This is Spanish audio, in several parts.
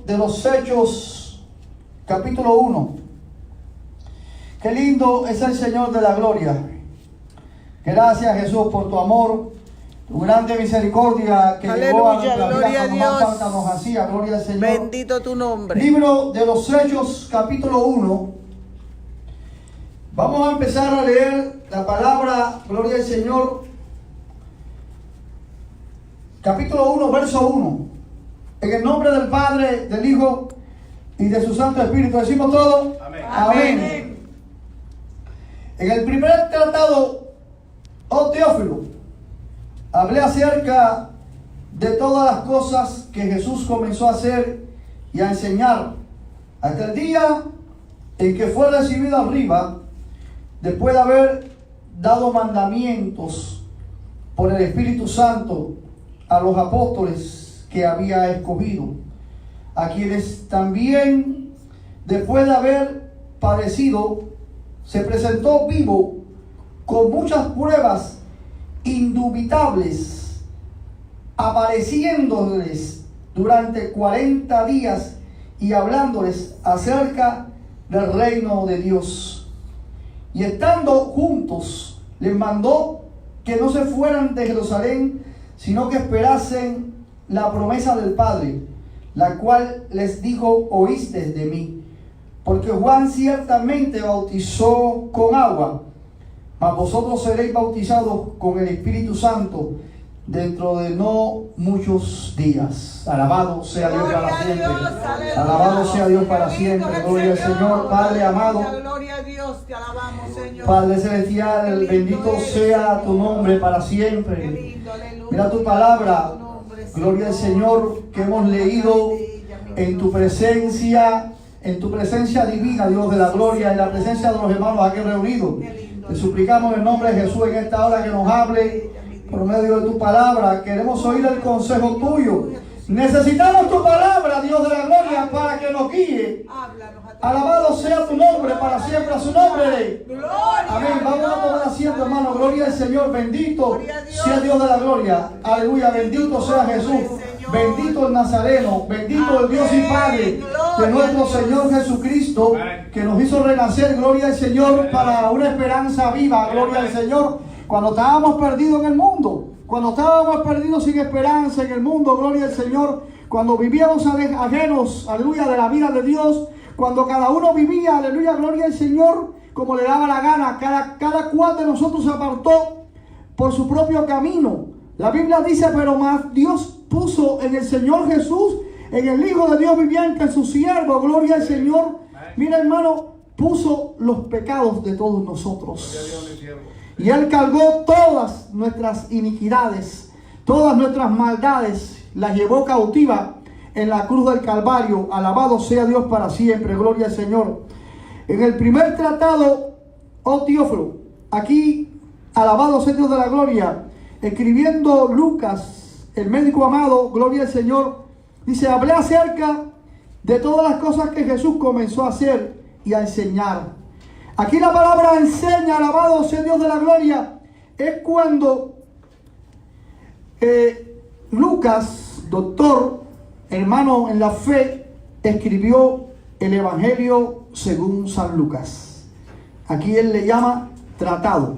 de los Hechos, capítulo 1. Qué lindo es el Señor de la gloria. Gracias, Jesús, por tu amor, tu grande misericordia que llegó a nuestra vida cuando más falta nos hacía. Gloria al Señor. Bendito tu nombre. Libro de los Hechos, capítulo 1. Vamos a empezar a leer la palabra, gloria al Señor. Capítulo 1, verso 1. En el nombre del Padre, del Hijo y de su Santo Espíritu. Decimos todo. Amén. Amén. En el primer tratado, oh Teófilo, hablé acerca de todas las cosas que Jesús comenzó a hacer y a enseñar hasta el día en que fue recibido arriba, después de haber dado mandamientos por el Espíritu Santo a los apóstoles que había escogido, a quienes también, después de haber padecido, se presentó vivo con muchas pruebas indubitables, apareciéndoles durante 40 días y hablándoles acerca del reino de Dios. Y estando juntos, les mandó que no se fueran de Jerusalén, sino que esperasen la promesa del Padre, la cual les dijo: oísteis de mí. Porque Juan ciertamente bautizó con agua, mas vosotros seréis bautizados con el Espíritu Santo dentro de no muchos días. Alabado sea Dios para siempre. Alabado sea Dios para siempre. Gloria al Señor. Padre amado, Gloria a Dios, te alabamos, Señor. Padre celestial, bendito sea tu nombre para siempre. Mira tu palabra, gloria al Señor, que hemos leído en tu presencia divina, Dios de la gloria, en la presencia de los hermanos aquí reunidos. Te suplicamos en el nombre de Jesús en esta hora que nos hable por medio de tu palabra. Queremos oír el consejo tuyo. Necesitamos tu palabra, Dios de la gloria, para que nos guíe. Alabado sea tu nombre para siempre, a su nombre. Amén. Vamos a tomar asiento, hermano. Gloria al Señor. Bendito sea Dios de la gloria. Aleluya. Bendito sea Jesús. Bendito el Nazareno. Bendito el Dios y Padre de nuestro Señor Jesucristo, que nos hizo renacer. Gloria al Señor, para una esperanza viva. Gloria al Señor. Cuando estábamos perdidos en el mundo, cuando estábamos perdidos sin esperanza en el mundo, gloria al Señor, cuando vivíamos ajenos, aleluya, de la vida de Dios, cuando cada uno vivía, aleluya, gloria al Señor, como le daba la gana, cada cual de nosotros se apartó por su propio camino. La Biblia dice: pero más Dios puso en el Señor Jesús, en el Hijo de Dios viviente, en su siervo, gloria al Señor. Mira, hermano, puso los pecados de todos nosotros. Y Él cargó todas nuestras iniquidades, todas nuestras maldades, las llevó cautiva en la cruz del Calvario. Alabado sea Dios para siempre, gloria al Señor. En el primer tratado, oh Teófilo, aquí, alabado sea Dios de la gloria, escribiendo Lucas, el médico amado, gloria al Señor, dice: hablé acerca de todas las cosas que Jesús comenzó a hacer y a enseñar. Aquí la palabra enseña, alabado sea Dios de la gloria, es cuando Lucas, doctor, hermano en la fe, escribió el Evangelio según San Lucas. Aquí él le llama tratado.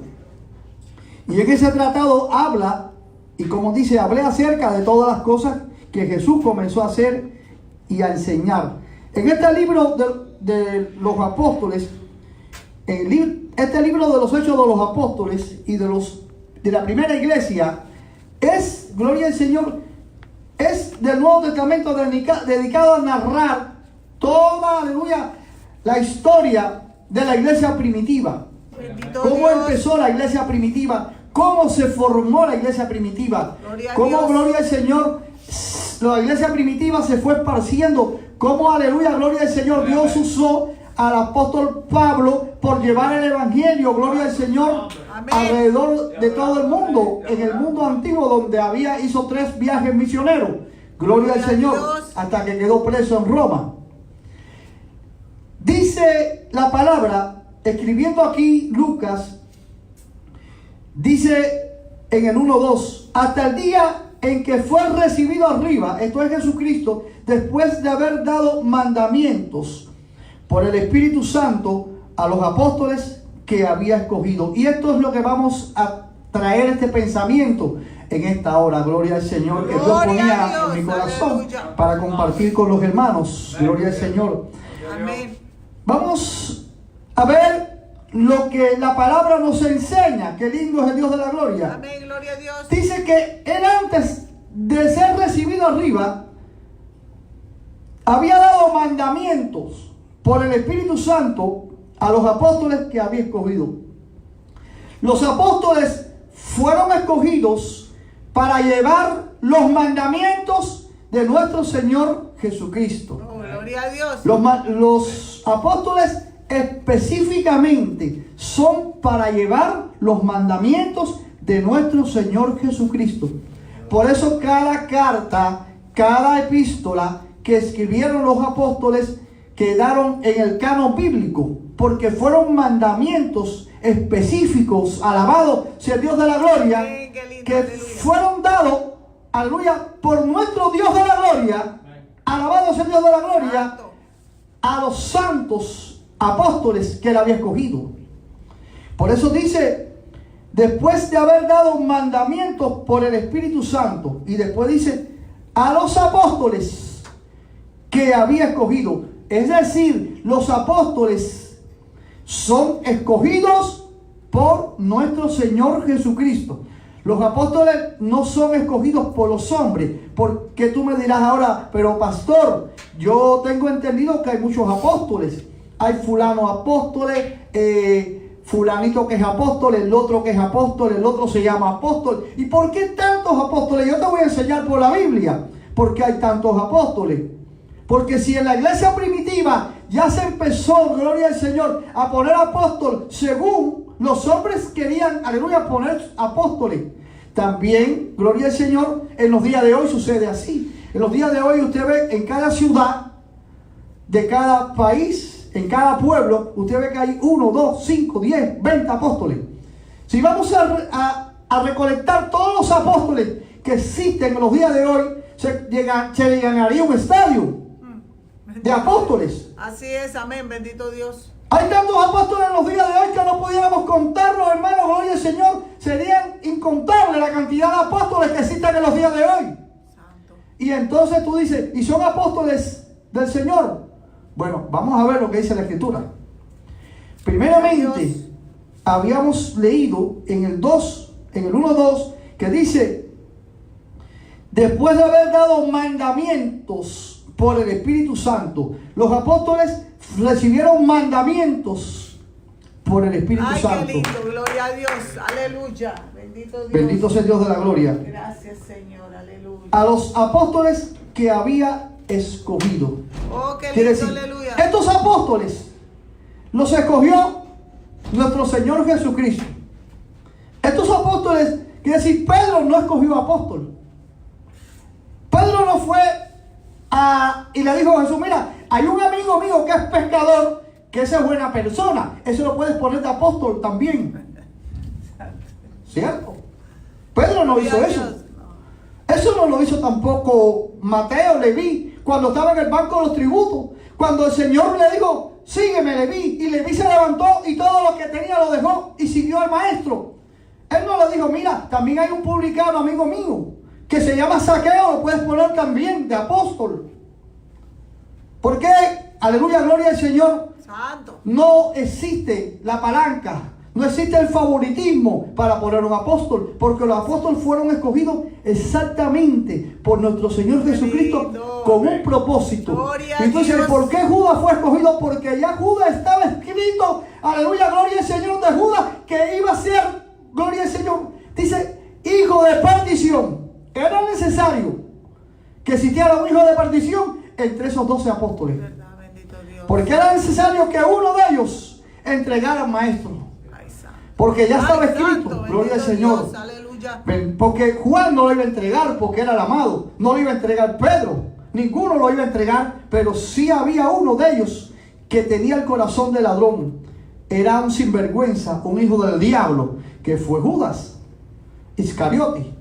Y en ese tratado habla, y como dice, hablé acerca de todas las cosas que Jesús comenzó a hacer y a enseñar. En este libro de los apóstoles, este libro de los Hechos de los Apóstoles y de la primera iglesia, es, gloria al Señor, es del Nuevo Testamento dedicado a narrar toda, aleluya, la historia de la iglesia primitiva. Cómo empezó la iglesia primitiva, cómo se formó la iglesia primitiva, cómo, gloria al Señor, la iglesia primitiva se fue esparciendo, cómo, aleluya, gloria al Señor, Dios usó al apóstol Pablo por llevar el Evangelio, gloria al Señor, alrededor de todo el mundo. En el mundo antiguo, donde hizo 3 viajes misioneros, gloria al Señor, hasta que quedó preso en Roma. Dice la palabra, escribiendo aquí Lucas, dice en el 1:2, hasta el día en que fue recibido arriba, esto es Jesucristo, después de haber dado mandamientos por el Espíritu Santo a los apóstoles que había escogido. Y esto es lo que vamos a traer este pensamiento en esta hora. Gloria al Señor, que Dios ponía en mi corazón, aleluya, para compartir con los hermanos. Gloria al Señor. Amén. Vamos a ver lo que la palabra nos enseña. Qué lindo es el Dios de la gloria. Amén, gloria a Dios. Dice que él, antes de ser recibido arriba, había dado mandamientos por el Espíritu Santo a los apóstoles que había escogido. Los apóstoles fueron escogidos para llevar los mandamientos de nuestro Señor Jesucristo. Oh, gloria a Dios. Los apóstoles específicamente son para llevar los mandamientos de nuestro Señor Jesucristo. Por eso cada carta, cada epístola que escribieron los apóstoles quedaron en el canon bíblico, porque fueron mandamientos específicos, alabado sea el Dios de la gloria, que fueron dados, aleluya, por nuestro Dios de la gloria, alabado sea el Dios de la gloria, a los santos apóstoles que él había escogido. Por eso dice, después de haber dado mandamientos por el Espíritu Santo, y después dice, a los apóstoles que había escogido. Es decir, los apóstoles son escogidos por nuestro Señor Jesucristo. Los apóstoles no son escogidos por los hombres. Porque tú me dirás ahora, pero pastor, yo tengo entendido que hay muchos apóstoles. Hay fulano apóstoles, fulanito que es apóstol, el otro que es apóstol, el otro se llama apóstol. ¿Y por qué tantos apóstoles? Yo te voy a enseñar por la Biblia por qué hay tantos apóstoles. Porque si en la iglesia primitiva ya se empezó, gloria al Señor, a poner apóstol según los hombres querían, aleluya, poner apóstoles, también, gloria al Señor, en los días de hoy sucede así. En los días de hoy usted ve en cada ciudad, de cada país, en cada pueblo, usted ve que hay 1, 2, 5, 10, 20 apóstoles. Si vamos a recolectar todos los apóstoles que existen en los días de hoy, se llenaría un estadio de apóstoles. Así es, amén, bendito Dios. Hay tantos apóstoles en los días de hoy que no pudiéramos contarlos, hermanos, gloria al Señor. Serían incontables la cantidad de apóstoles que existen en los días de hoy. Santo. Y entonces tú dices, ¿y son apóstoles del Señor? Bueno, vamos a ver lo que dice la Escritura. Primeramente, habíamos leído en el 1:2, que dice, después de haber dado mandamientos por el Espíritu Santo, los apóstoles recibieron mandamientos por el Espíritu Santo. Qué lindo, gloria a Dios, aleluya, bendito Dios. Bendito sea el Dios de la gloria. Gracias, Señor, aleluya. A los apóstoles que había escogido. Oh, qué Quiere lindo, decir, aleluya. estos apóstoles los escogió nuestro Señor Jesucristo. Estos apóstoles, quiere decir, Pedro no escogió apóstol. Pedro no fue y le dijo a Jesús, mira, hay un amigo mío que es pescador, que esa es buena persona, eso lo puedes poner de apóstol también. ¿Cierto? Pedro no hizo eso. Eso no lo hizo tampoco Mateo, Leví, cuando estaba en el banco de los tributos. Cuando el Señor le dijo, sígueme, Leví, y Leví se levantó y todo lo que tenía lo dejó y siguió al maestro. Él no le dijo, mira, también hay un publicano, amigo mío, que se llama Saqueo, lo puedes poner también de apóstol. ¿Por qué? Aleluya, gloria al Señor. Santo. No existe la palanca, no existe el favoritismo para poner un apóstol, porque los apóstoles fueron escogidos exactamente por nuestro Señor Jesucristo con un propósito. Entonces, ¿por qué Judas fue escogido? Porque ya Judas estaba escrito, aleluya, gloria al Señor, de Judas, que iba a ser, gloria al Señor, dice, hijo de perdición. Era necesario que existiera un hijo de perdición entre esos 12 apóstoles. Verdad, bendito Dios. Porque era necesario que uno de ellos entregara al maestro. Ay, santo. Porque ya estaba Ay, escrito, santo, gloria al bendito Señor. Dios, aleluya. Porque Juan no lo iba a entregar porque era el amado. No lo iba a entregar Pedro. Ninguno lo iba a entregar. Pero sí había uno de ellos que tenía el corazón de ladrón. Era un sinvergüenza, un hijo del diablo, que fue Judas Iscariote.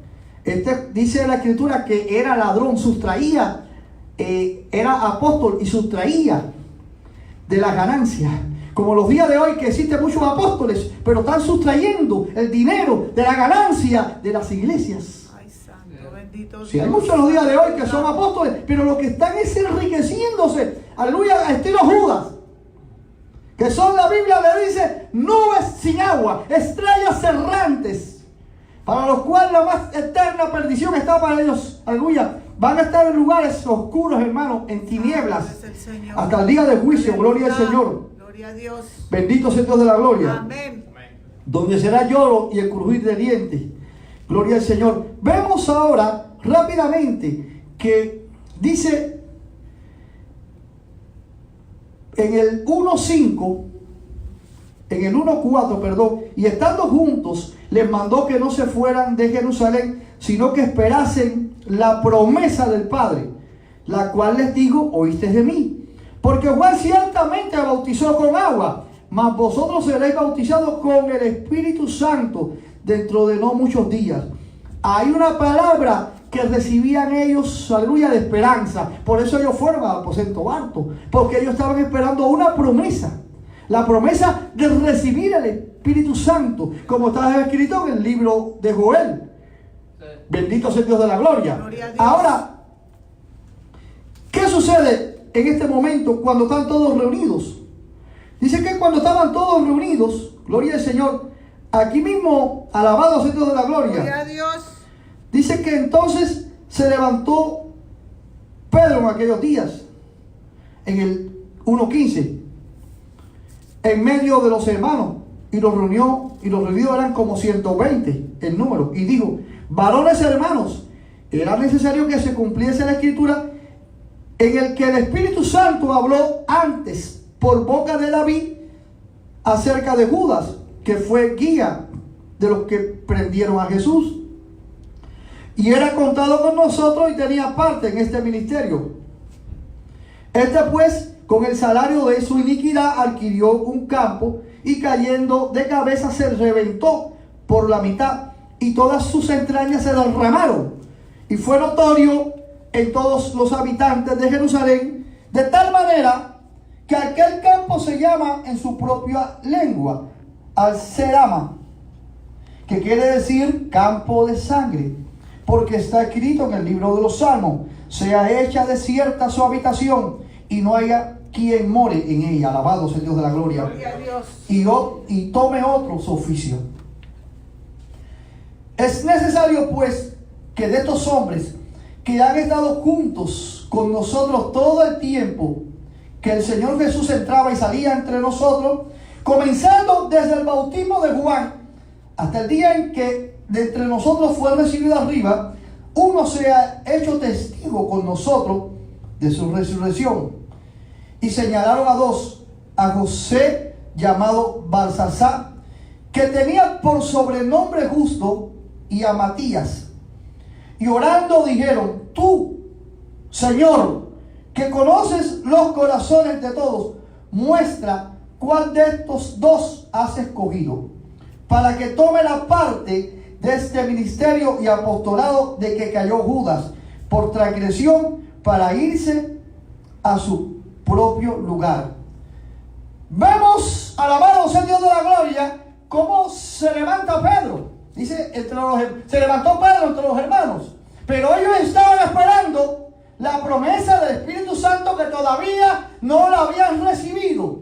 Dice la escritura que era ladrón, sustraía, era apóstol y sustraía de las ganancias. Como los días de hoy que existen muchos apóstoles, pero están sustrayendo el dinero de la ganancia de las iglesias. Ay, santo, bendito Dios. Sí, hay muchos los días de hoy que son apóstoles, pero lo que están es enriqueciéndose, aleluya, a estilo Judas. Que son, la Biblia le dice, nubes sin agua, estrellas errantes, para los cuales la más eterna perdición está para ellos, aleluya. Van a estar en lugares oscuros, hermanos, en tinieblas, hasta el día del juicio. Gloria al Señor. Gloria a Dios. Bendito sea el Dios de la gloria. Amén. Donde será lloro y el crujir de dientes. Gloria al Señor. Vemos ahora rápidamente que dice en el 1.5, en el 1.4, perdón, y estando juntos, les mandó que no se fueran de Jerusalén, sino que esperasen la promesa del Padre, la cual les digo, oíste de mí. Porque Juan ciertamente bautizó con agua, mas vosotros seréis bautizados con el Espíritu Santo dentro de no muchos días. Hay una palabra que recibían ellos, aleluya, de esperanza. Por eso ellos fueron al aposento alto, porque ellos estaban esperando una promesa. La promesa de recibir el Espíritu Santo, como está escrito en el libro de Joel. Bendito sea el Dios de la gloria. Ahora, ¿qué sucede en este momento cuando están todos reunidos? Dice que cuando estaban todos reunidos, gloria al Señor, aquí mismo, alabado sea el Dios de la gloria. Gloria a Dios. Dice que entonces se levantó Pedro en aquellos días, en el 1.15, en medio de los hermanos, y los reunió, y los reunidos eran como 120 el número, y dijo: varones hermanos, era necesario que se cumpliese la escritura en el que el Espíritu Santo habló antes por boca de David acerca de Judas, que fue guía de los que prendieron a Jesús, y era contado con nosotros y tenía parte en este ministerio. Este pues, con el salario de su iniquidad, adquirió un campo, y cayendo de cabeza se reventó por la mitad, y todas sus entrañas se derramaron. Y fue notorio en todos los habitantes de Jerusalén, de tal manera que aquel campo se llama en su propia lengua Al-Serama, que quiere decir campo de sangre, porque está escrito en el libro de los Salmos: sea hecha desierta su habitación, y no haya quien more en ella. Alabado sea el Dios de la gloria. Gloria a Dios. Y tome otro su oficio. Es necesario pues que de estos hombres que han estado juntos con nosotros todo el tiempo que el Señor Jesús entraba y salía entre nosotros, comenzando desde el bautismo de Juan hasta el día en que de entre nosotros fue recibido arriba, uno sea hecho testigo con nosotros de su resurrección. Y señalaron a dos: a José, llamado Balsasar, que tenía por sobrenombre Justo, y a Matías. Y orando dijeron: tú, Señor, que conoces los corazones de todos, muestra cuál de estos dos has escogido, para que tome la parte de este ministerio y apostolado de que cayó Judas por transgresión, para irse a su propio lugar. Vemos, alabado sea el Dios de la gloria, cómo se levanta Pedro. Dice, se levantó Pedro entre los hermanos, pero ellos estaban esperando la promesa del Espíritu Santo, que todavía no la habían recibido.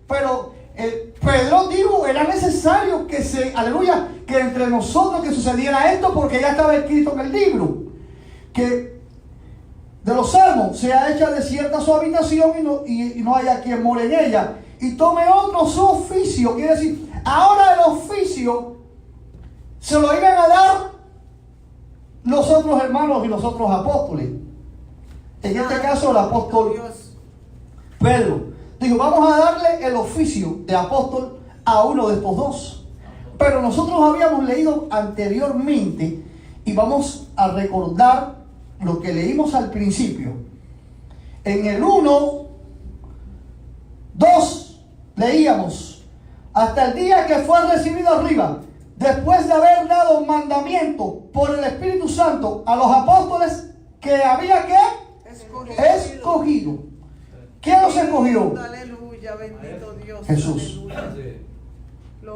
Pero Pedro dijo, era necesario que que entre nosotros que sucediera esto, porque ya estaba escrito en el libro, que de los Salmos sea hecha desierta su habitación, y no haya quien more en ella, y tome otro su oficio. Quiere decir, ahora el oficio se lo iban a dar los otros hermanos y los otros apóstoles. En este caso el apóstol Pedro dijo: vamos a darle el oficio de apóstol a uno de estos dos. Pero nosotros habíamos leído anteriormente, y vamos a recordar lo que leímos al principio. En el 1, 2 leíamos: hasta el día que fue recibido arriba, después de haber dado mandamiento por el Espíritu Santo a los apóstoles que había escogido. ¿Quién los escogió? Aleluya, bendito Dios. Jesús. Aleluya.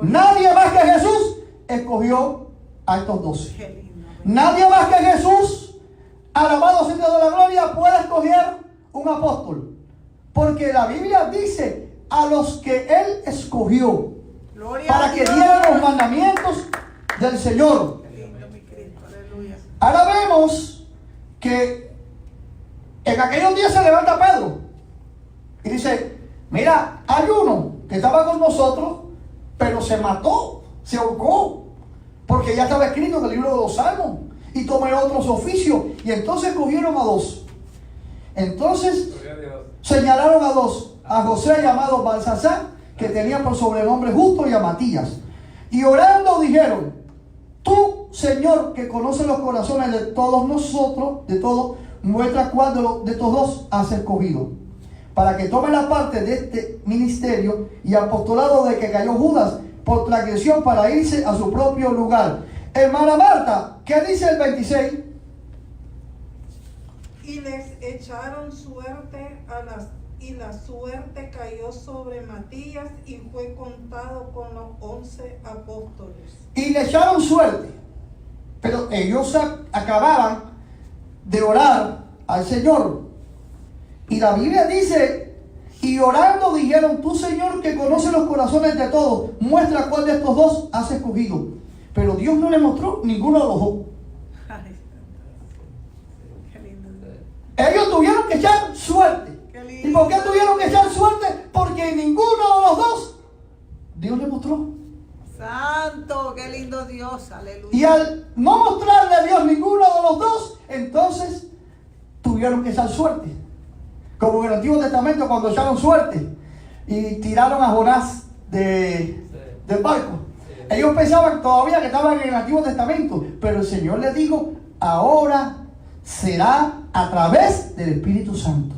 Nadie más que Jesús escogió a estos 12. Qué lindo. Nadie más que Jesús, alabado sea Dios de la gloria, puede escoger un apóstol. Porque la Biblia dice a los que Él escogió Gloria para a que Dios. dieran los mandamientos del Señor. Qué lindo, mi Cristo. Aleluya. Ahora vemos que en aquellos días se levanta Pedro y dice, mira, hay uno que estaba con nosotros, pero se mató, se ahorcó, porque ya estaba escrito en el libro de los Salmos, y tomé otros oficios, y entonces cogieron a 2. Entonces señalaron a 2, a José llamado Balsasar, que tenía por sobrenombre Justo, y a Matías. Y orando dijeron, tú, Señor, que conoces los corazones de todos nosotros, de todos, muestra cuál de estos 2 has escogido, para que tome la parte de este ministerio y apostolado de que cayó Judas por transgresión para irse a su propio lugar. Hermana Marta, ¿qué dice el 26? Y les echaron suerte y la suerte cayó sobre Matías y fue contado con los 11 apóstoles. Y le echaron suerte, pero ellos acababan de orar al Señor. Y la Biblia dice, y orando dijeron, tú, Señor, que conoces los corazones de todos, muestra cuál de estos 2 has escogido. Pero Dios no le mostró ninguno de los 2. Ay, qué lindo. Ellos tuvieron que echar suerte. Qué lindo. ¿Y por qué tuvieron que echar suerte? Porque ninguno de los 2 Dios le mostró. Santo, qué lindo Dios. Aleluya. Y al no mostrarle a Dios ninguno de los 2, entonces tuvieron que echar suerte. Como en el Antiguo Testamento, cuando echaron suerte y tiraron a Jonás del barco. Ellos pensaban todavía que estaban en el Antiguo Testamento, pero el Señor les dijo, ahora será a través del Espíritu Santo.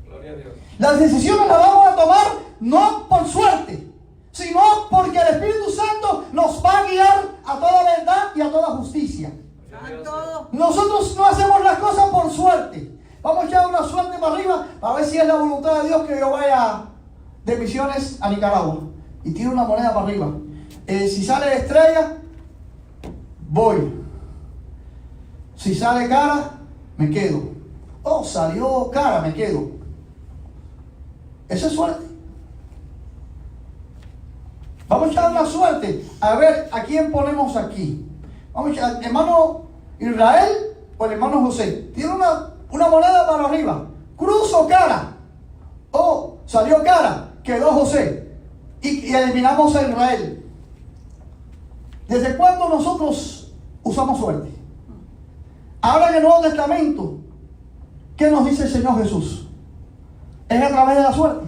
Gloria a Dios. Las decisiones las vamos a tomar no por suerte, sino porque el Espíritu Santo nos va a guiar a toda verdad y a toda justicia. Santo. Nosotros no hacemos las cosas por suerte. Vamos a echar una suerte para arriba a ver si es la voluntad de Dios que yo vaya de misiones a Nicaragua y tiro una moneda para arriba. Si sale estrella, voy. Si sale cara, me quedo. Oh, salió cara, me quedo. Eso es suerte. Vamos a echar una suerte. A ver, ¿a quién ponemos aquí? Vamos a echar, hermano Israel o el hermano José. Tiene una moneda para arriba. Cruz o cara. Oh, salió cara. Quedó José. Y eliminamos a Israel. ¿Desde cuándo nosotros usamos suerte? Ahora en el Nuevo Testamento, ¿qué nos dice el Señor Jesús? ¿Es a través de la suerte?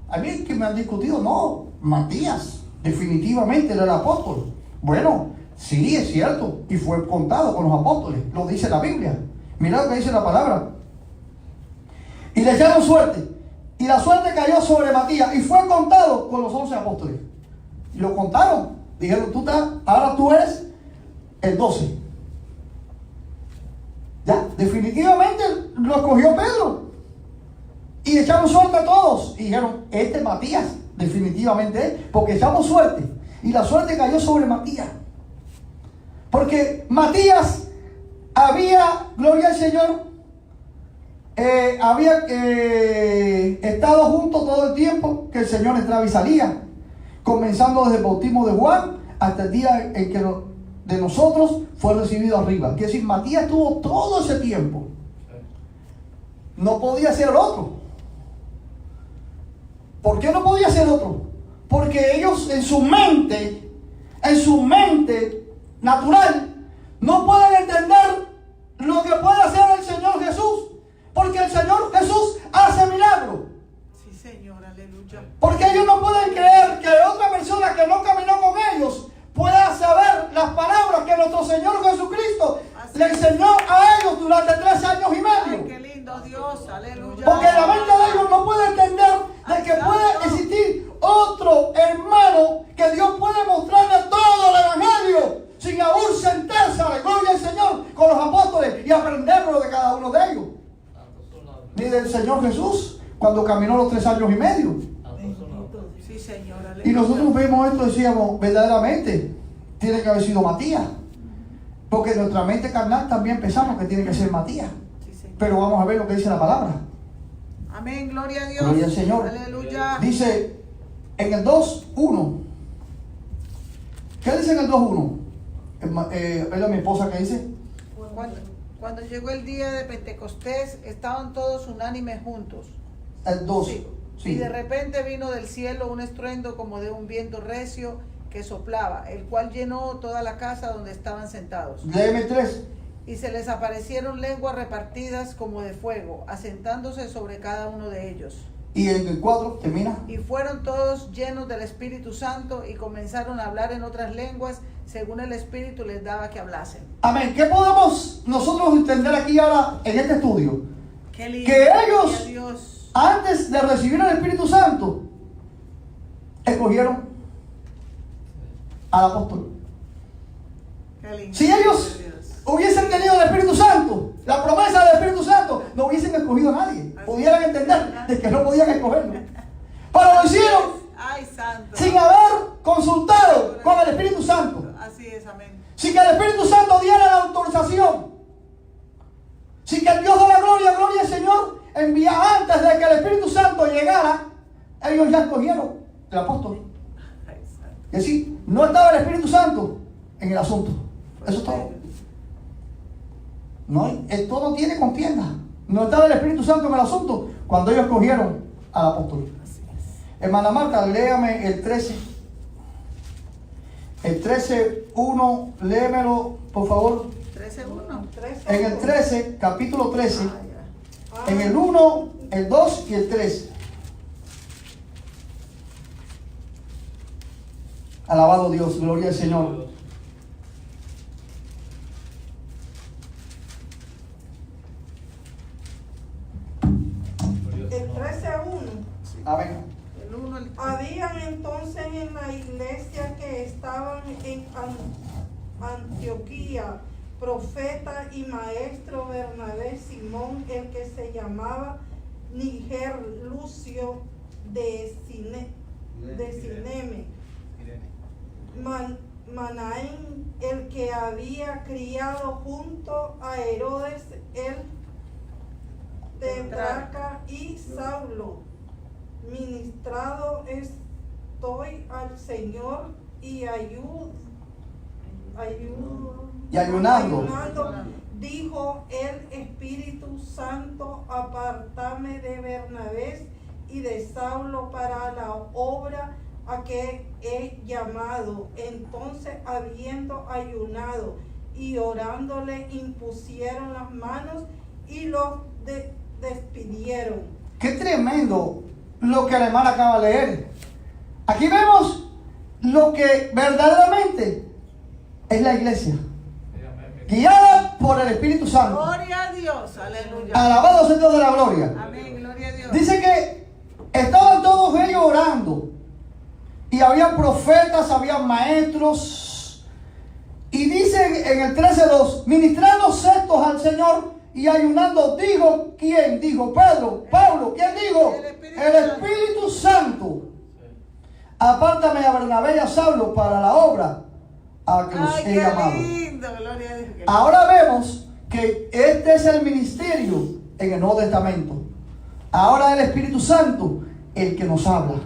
A mí que me han discutido, no, Matías, definitivamente era el apóstol. Bueno, sí, es cierto, y fue contado con los apóstoles, lo dice la Biblia. Mira lo que dice la palabra. Y le echaron suerte, y la suerte cayó sobre Matías, y fue contado con los 11 apóstoles. Y lo contaron, dijeron, ahora tú eres el 12. Ya, definitivamente lo escogió Pedro. Y echaron suerte a todos. Y dijeron, este Matías, definitivamente, porque echamos suerte. Y la suerte cayó sobre Matías. Porque Matías había, gloria al Señor, había estado junto todo el tiempo que el Señor entraba y salía. Comenzando desde el bautismo de Juan hasta el día en que de nosotros fue recibido arriba. Quiere decir, Matías tuvo todo ese tiempo. No podía ser otro. ¿Por qué no podía ser otro? Porque ellos en su mente natural, no pueden entender lo que puede hacer el Señor Jesús. Porque el Señor Jesús hace milagros. Sí, Señor, aleluya. Porque ellos no pueden creer que otra persona que no caminó con ellos pueda saber las palabras que nuestro Señor Jesucristo le enseñó a ellos durante 3 años y Ay, medio. qué lindo Dios, aleluya. Porque la mente de ellos no puede entender de que puede existir otro hermano que Dios puede mostrarle todo Jesús cuando caminó los 3 años y medio. Sí, Señor. Y nosotros vemos esto y decíamos, verdaderamente, tiene que haber sido Matías. Porque en nuestra mente carnal también pensamos que tiene que ser Matías. Sí, Señor. Pero vamos a ver lo que dice la palabra. Amén, gloria a Dios. Gloria al Señor. Aleluya. Dice en el 2:1. ¿Qué dice en el 2:1? ¿Es mi esposa que dice? Cuando llegó el día de Pentecostés, estaban todos unánimes juntos. El 2. Sí. Sí. Y de repente vino del cielo un estruendo como de un viento recio que soplaba, el cual llenó toda la casa donde estaban sentados. Léeme 3. Y se les aparecieron lenguas repartidas como de fuego, asentándose sobre cada uno de ellos. Y en el 4 termina. Y fueron todos llenos del Espíritu Santo y comenzaron a hablar en otras lenguas según el Espíritu les daba que hablasen. Amén. ¿Qué podemos nosotros entender aquí ahora en este estudio? Qué lindo. Que ellos, Gloria a Dios. antes de recibir el Espíritu Santo, escogieron al apóstol. Qué lindo. Si ellos hubiesen tenido el Espíritu Santo, la promesa del Espíritu Santo, no hubiesen escogido a nadie. Pudieran entender de que no podían escogerlo. Pero lo hicieron Ay, santo. sin haber consultado con el Espíritu Santo. Así es, amén. Sin que el Espíritu Santo diera la autorización. Sin que el Dios de la gloria, gloria al Señor, enviara antes de que el Espíritu Santo llegara, ellos ya escogieron el apóstol. Ay, santo. Es decir, no estaba el Espíritu Santo en el asunto. Eso es todo. No, todo tiene contienda. No estaba el Espíritu Santo en el asunto cuando ellos escogieron al apóstol. Hermana Marta, léame el 13. El 13:1, léemelo, por favor. 13:1. En el 13, capítulo 13, Ah, en el 1, el 2 y el 3. Alabado Dios, gloria al Señor. El 13:1. Amén. El 1, el 3. Habían entonces en la iglesia que estaban en Antioquía profeta y maestro Bernabé, Simón, el que se llamaba Niger, Lucio de Cineme, Manaén, el que había criado junto a Herodes el tetrarca, y Saulo. Ministrado estoy al Señor y ayunando, dijo el Espíritu Santo, apartame de Bernabé y de Saulo para la obra a que he llamado. Entonces, habiendo ayunado y orándole, impusieron las manos y los despidieron. Qué tremendo lo que la hermana acaba de leer. Aquí vemos lo que verdaderamente es la iglesia, guiada por el Espíritu Santo. Gloria a Dios, aleluya. Alabado sea Dios de la gloria. Amén, gloria a Dios. Dice que estaban todos ellos orando. Y habían profetas, habían maestros. Y dice en el 13:2, ministrando cestos al Señor y ayunando, dijo, ¿quién? Dijo Pedro, Pablo, ¿quién dijo? El Espíritu Santo. Apártame a Bernabé y a Saulo para la obra a que los Ay, he qué llamado. lindo, gloria a Dios. Ahora vemos que este es el ministerio en el Nuevo Testamento. Ahora es el Espíritu Santo el que nos habla.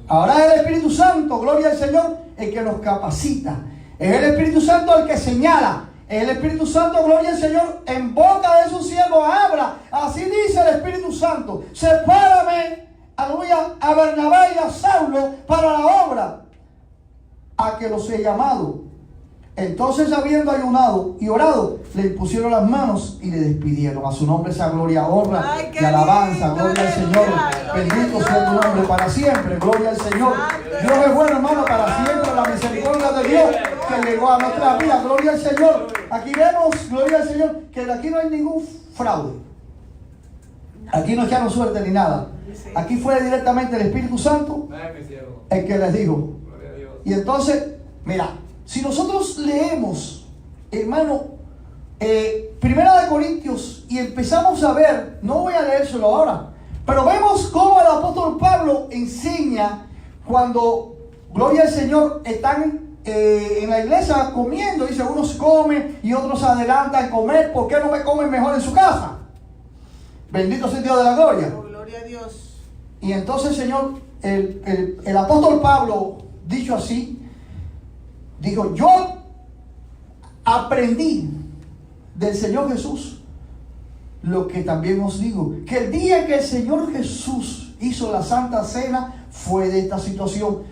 Ahora es el Espíritu Santo, gloria al Señor, el que nos capacita. Es el Espíritu Santo el que señala. Es el Espíritu Santo, gloria al Señor, en boca de su siervo habla. Así dice el Espíritu Santo. Sepárame, aleluya, a Bernabé y a Saulo para la obra a que los he llamado. Entonces, habiendo ayunado y orado, le impusieron las manos y le despidieron. A su nombre sea gloria, honra Ay, y alabanza. lindo, Gloria al aleluya, Señor. gloria Bendito a sea tu Dios. nombre para siempre. Gloria al Señor. Santo Dios es bueno, hermano, para siempre. La misericordia de Dios que llegó a nuestra vida. Gloria al Señor. Aquí vemos, gloria al Señor, que aquí no hay ningún fraude. Aquí no echaron suerte ni nada. Aquí fue directamente el Espíritu Santo el que les dijo. Y entonces, mira, si nosotros leemos, hermano, Primera de Corintios, y empezamos a ver, no voy a leérselo ahora, Pero vemos cómo el apóstol Pablo enseña cuando, gloria al Señor, están en la iglesia comiendo. Dice, unos comen y otros se adelantan a comer. ¿Por qué no me comen mejor en su casa? Bendito sea el Dios de la gloria. Oh, gloria a Dios. Y entonces, Señor, el apóstol Pablo, dicho así, dijo, yo aprendí del Señor Jesús lo que también os digo, que el día que el Señor Jesús hizo la Santa Cena fue de esta situación.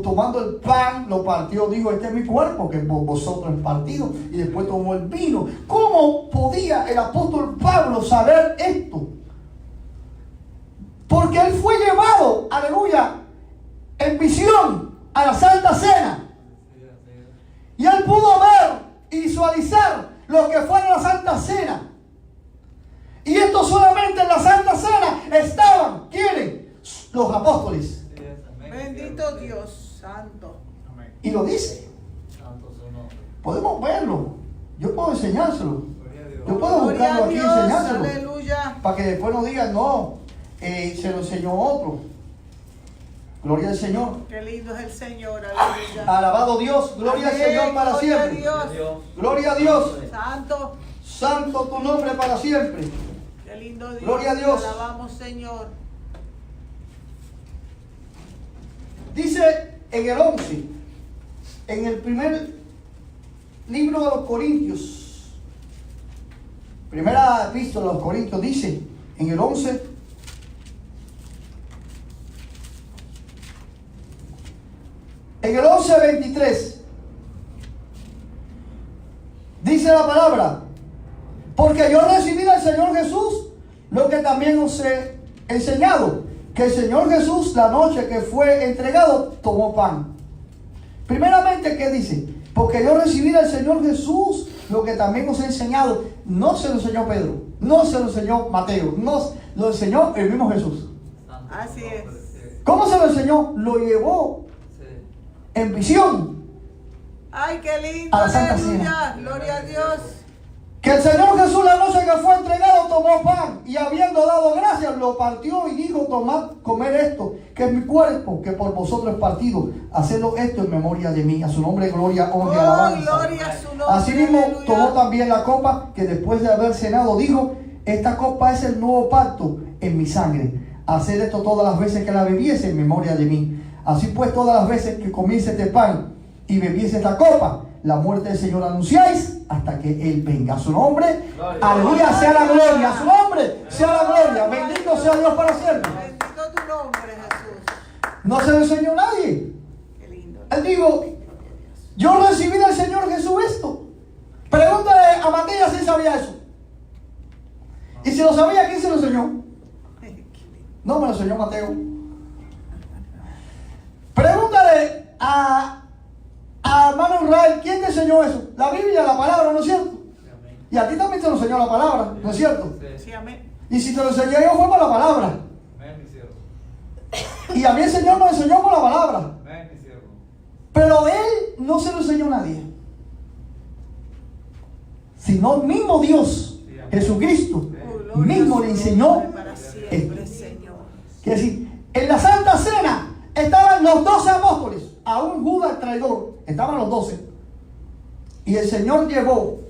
Tomando el pan, lo partió, dijo, este es mi cuerpo que por vosotros es partido, y después tomó el vino. ¿Cómo podía el apóstol Pablo saber esto? Porque él fue llevado, aleluya, en visión a la Santa Cena. Y él pudo ver y visualizar lo que fue la Santa Cena. Y esto solamente en la Santa Cena estaban, ¿quiénes? Los apóstoles. Bendito Dios santo. Y lo dice. Podemos verlo. Yo puedo enseñárselo. Yo puedo Gloria buscarlo a aquí y Dios, enseñárselo. aleluya. Para que después no digan, no, se lo enseñó otro. Gloria al Señor. Qué lindo es el Señor, aleluya. Alabado Dios. Gloria al Amén, Señor para gloria a siempre. Dios. Gloria a Dios. Santo, Santo tu nombre para siempre. qué lindo Dios. Gloria a Dios. Te alabamos, Señor. Dice en el 11, en el primer libro de los Corintios, primera epístola de los Corintios, dice en el 11, en el 11:23, dice la palabra, porque yo recibí del Señor Jesús lo que también os he enseñado, que el Señor Jesús, la noche que fue entregado, tomó pan. Primeramente, ¿qué dice? Porque yo recibí del Señor Jesús lo que también os he enseñado. No se lo enseñó Pedro, no se lo enseñó Mateo, no lo enseñó el mismo Jesús. Así es. ¿Cómo se lo enseñó? Lo llevó en visión Ay, qué lindo, a la Santa aleluya. Cena. Gloria a Dios. Que el Señor Jesús, la noche que fue entregado, tomó pan y habiendo dado gracias, lo partió y dijo, tomad, comer esto, que es mi cuerpo, que por vosotros es partido. Hacedlo esto en memoria de mí. A su nombre, gloria, honra y Oh, alabanza. gloria a su nombre. Asimismo, aleluya. tomó también la copa, que después de haber cenado, dijo, esta copa es el nuevo pacto en mi sangre. Haced esto todas las veces que la bebiese en memoria de mí. Así pues, todas las veces que comiese este pan y bebiese esta copa, la muerte del Señor anunciáis hasta que Él venga. A su nombre, Gloria. aleluya, sea la gloria. A su nombre, sea la gloria. Bendito sea Dios para siempre. Bendito tu nombre, Jesús. No se lo enseñó nadie. Qué lindo. Él dijo, yo recibí del Señor Jesús esto. Pregúntale a Matías si sabía eso. Y si lo sabía, ¿quién se lo enseñó? Qué lindo. No me lo enseñó Mateo. Pregúntale a hermano Israel, ¿quién te enseñó eso? La Biblia, la palabra, ¿no es cierto? Y a ti también te lo enseñó la palabra, ¿no es cierto? Sí, amén. Y si te lo enseñó yo fue por la palabra. Amén, mi siervo. Y a mí el Señor me lo enseñó por la palabra. Amén, mi siervo. Pero Él no se lo enseñó a nadie. Sino el mismo Dios, Jesucristo, Oh, gloria mismo a le su enseñó. nombre para siempre, Señor. Quiere decir, en la Santa Cena estaban los 12 apóstoles, aún Judas el traidor, estaban los 12. Y el Señor llevó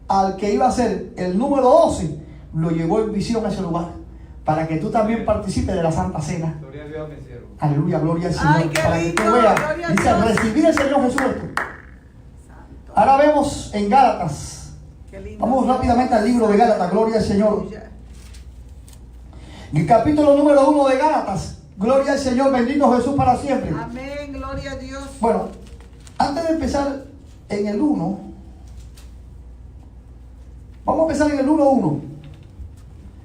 al que iba a ser el número 12, lo llevó en visión a ese lugar, para que tú también participes de la Santa Cena. Gloria a Dios, mi siervo. Aleluya, gloria al Señor. Ay, qué para que lindo, tú veas, gloria a dice, Dios. recibir el Señor Jesús esto. Santo. Ahora vemos en Gálatas. Qué lindo. Vamos rápidamente al libro de Gálatas, gloria al Señor. Aleluya. En el capítulo número 1 de Gálatas, gloria al Señor, bendito Jesús para siempre. Amén, gloria a Dios. Bueno, antes de empezar en el 1, vamos a empezar en el 1:1.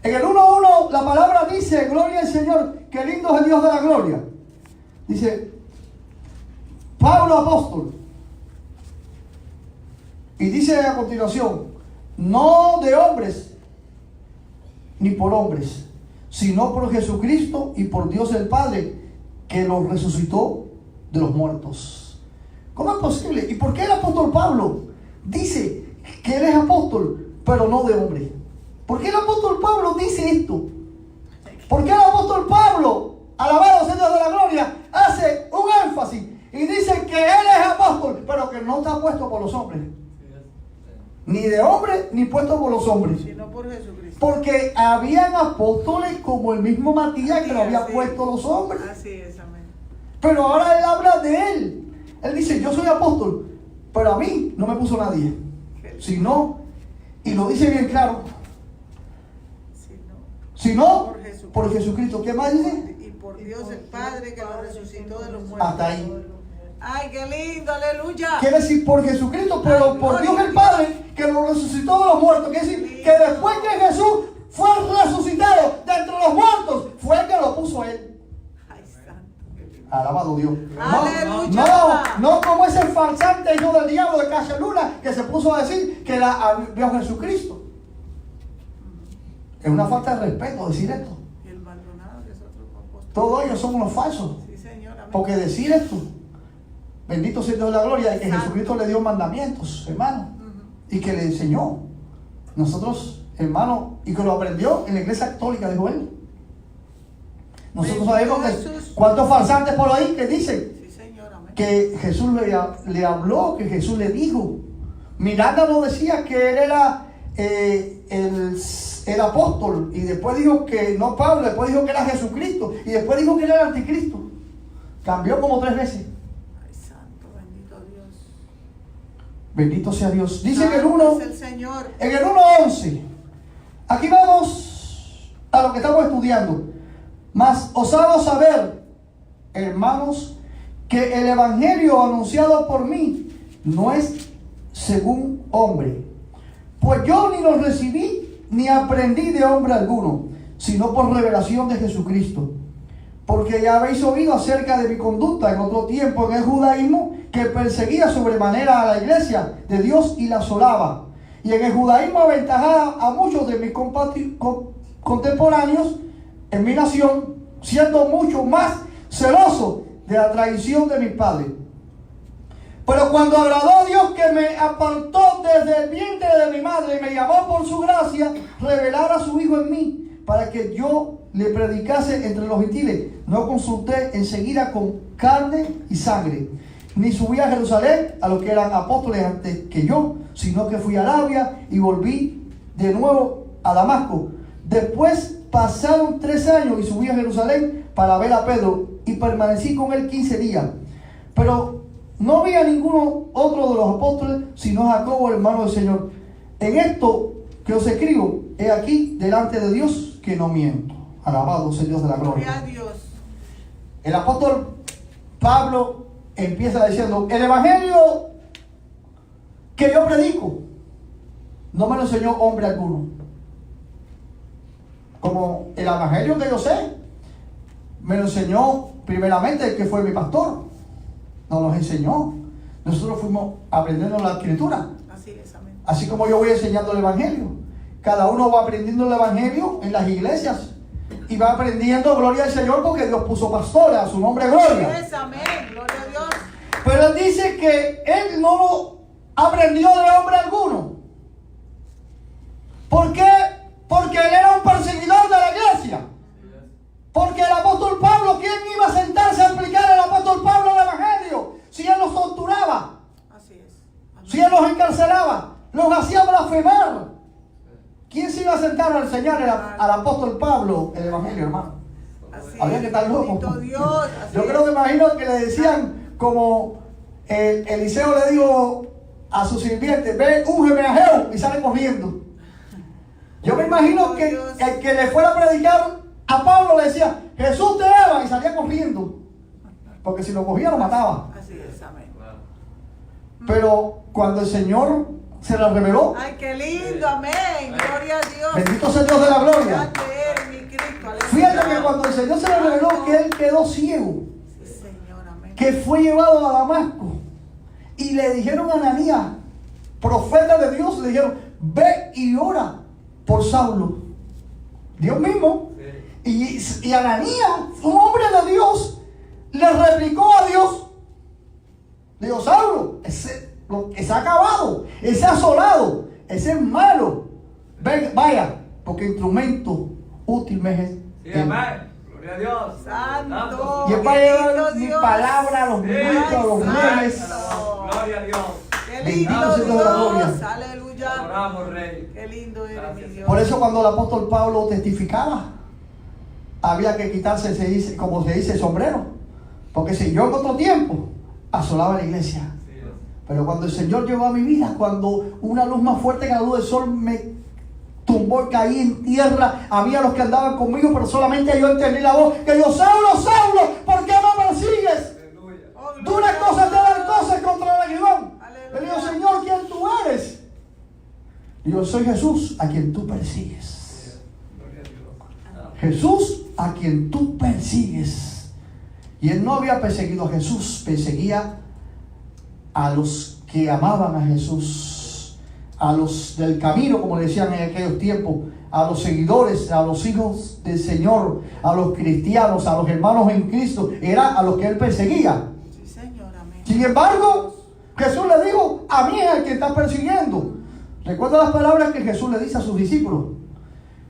En el 1:1 la palabra dice, gloria al Señor, que lindo es el Dios de la gloria. Dice, Pablo apóstol. Y dice a continuación, no de hombres, ni por hombres, sino por Jesucristo y por Dios el Padre, que los resucitó de los muertos. ¿Cómo es posible? ¿Y por qué el apóstol Pablo dice que él es apóstol, pero no de hombre? ¿Por qué el apóstol Pablo dice esto? ¿Por qué el apóstol que él es apóstol, pero que no está puesto por los hombres. Ni de hombre, ni puesto por los hombres. Sino por Jesucristo. Porque habían apóstoles como el mismo Matías que lo había Así es. puesto los hombres. Así es, amén. Pero ahora él habla de él. Él dice, yo soy apóstol, pero a mí no me puso nadie. Sino, y lo dice bien claro, sino por Jesucristo. ¿Qué más dice? Y por Dios el Padre que lo resucitó de los muertos. Hasta ahí. Ay, qué lindo, aleluya. Quiere decir por Jesucristo, pero por Dios el Padre que lo resucitó de los muertos. Quiere decir que después que Jesús fue resucitado de entre los muertos, fue el que lo puso a él. Ay, santo. Alabado Dios. Aleluya. No como ese farsante hijo del diablo de Casaluna que se puso a decir que vio a Jesucristo. Es una falta de respeto decir esto. Y el Maldonado, que es otro apóstol. Todos ellos somos los falsos. Sí, señor, amén. Porque decir esto, bendito sea Dios de la gloria, de que Santo. Jesucristo le dio mandamientos, hermano, y que le enseñó. Nosotros, hermano, y que lo aprendió en la iglesia católica, dijo él. Nosotros Bendito sabemos que Jesús. cuántos farsantes por ahí que dicen Sí, señor, amén. que Jesús le habló, que Jesús le dijo. Miranda no decía que él era el apóstol, y después dijo que no Pablo, después dijo que era Jesucristo, y después dijo que era el anticristo. Cambió como 3 veces. Ay, santo, bendito Dios. Bendito sea Dios. Dice en el Santo 1, es el Señor. en el 1:11. Aquí vamos a lo que estamos estudiando. Mas os hago saber, hermanos, que el evangelio anunciado por mí no es según hombre. Pues yo ni lo recibí ni aprendí de hombre alguno, sino por revelación de Jesucristo. Porque ya habéis oído acerca de mi conducta en otro tiempo en el judaísmo, que perseguía sobremanera a la iglesia de Dios y la asolaba. Y en el judaísmo aventajaba a muchos de mis contemporáneos en mi nación, siendo mucho más celoso de la tradición de mis padres. Pero cuando agradó a Dios, que me apartó desde el vientre de mi madre y me llamó por su gracia, revelar a su Hijo en mí, para que yo le predicase entre los gentiles, no consulté enseguida con carne y sangre, ni subí a Jerusalén a los que eran apóstoles antes que yo, sino que fui a Arabia y volví de nuevo a Damasco. Después pasaron 3 años y subí a Jerusalén para ver a Pedro, y permanecí con él 15 días. Pero no vi a ninguno otro de los apóstoles, sino a Jacobo, hermano del Señor. En esto que os escribo, he aquí delante de Dios que no miento. Alabado sea Dios de la gloria. Gloria a Dios. El apóstol Pablo empieza diciendo: el evangelio que yo predico no me lo enseñó hombre alguno. Como el evangelio que yo sé, me lo enseñó primeramente el que fue mi pastor. Nos los enseñó. Nosotros fuimos aprendiendo la escritura. Así es, amén. Así como yo voy enseñando el evangelio. Cada uno va aprendiendo el evangelio en las iglesias. Y va aprendiendo, gloria al Señor, porque Dios puso pastores, a su nombre gloria. Así es, amén. Gloria a Dios. Pero él dice que él no lo aprendió de hombre alguno. ¿Por qué? Porque él era un perseguidor de la iglesia. Porque el apóstol Pablo, ¿quién iba a sentarse a explicar al apóstol Pablo el evangelio? Si él los torturaba, Así es. Amén. si él los encarcelaba, los hacía blasfemar. ¿Quién se iba a sentar a enseñar al apóstol Pablo el evangelio, hermano? Así Había es. que estar loco. Bendito Dios. Así Yo es. creo que imagino que le decían, como Eliseo le dijo a su sirviente: ve, úngeme a Jehú, y sale corriendo. Yo me imagino que el que le fuera a predicar a Pablo le decía: Jesús te ama, y salía corriendo. Porque si lo cogía lo mataba. Así es, amén. Pero cuando el Señor se la reveló, Ay, qué lindo, amén. Gloria a Dios. bendito sea Dios de la gloria. Grande eres, mi Cristo. Aleluya. Fíjate que cuando el Señor se le reveló que él quedó ciego, Sí, Señor, amén. que fue llevado a Damasco, y le dijeron a Ananías, profeta de Dios, le dijeron: ve y ora por Saulo. Dios mismo. Y Ananías, un hombre de Dios, le replicó a Dios. Le dijo: Saulo, ese ha acabado, ese ha asolado, ese es malo. Ven, vaya, porque instrumento útil me es. Sí, amén. Gloria a Dios. Santo. Y Él va a llevar mi palabra a los ministros, a los reyes. Gloria a Dios. Qué Bendito lindo sea Dios de la gloria. Dios. Aleluya. Oramos, Rey. Qué lindo eres, mi Gracias. Dios. Por eso cuando el apóstol Pablo testificaba, había que quitarse, se dice, como se dice, el sombrero. Porque si yo en otro tiempo asolaba la iglesia, Sí, es. pero cuando el Señor llegó a mi vida, cuando una luz más fuerte que la luz del sol me tumbó y caí en tierra, había los que andaban conmigo, pero solamente yo entendí la voz que yo, Saulo, Saulo, ¿por qué me persigues? Aleluya. Oh, Tú gloria las a cosas te Dios. dan cosas contra el aguijón. Aleluya. Le digo, Señor, ¿quién tú eres? Y yo soy Jesús, a quien tú persigues. Gloria a Dios. Jesús, a quien tú persigues. Y él no había perseguido a Jesús, perseguía a los que amaban a Jesús, a los del camino, como le decían en aquellos tiempos, a los seguidores, a los hijos del Señor, a los cristianos, a los hermanos en Cristo. Era a los que él perseguía. Sí, Señor, amén. Sin embargo, Jesús le dijo, a mí es el que está persiguiendo. Recuerda las palabras que Jesús le dice a sus discípulos.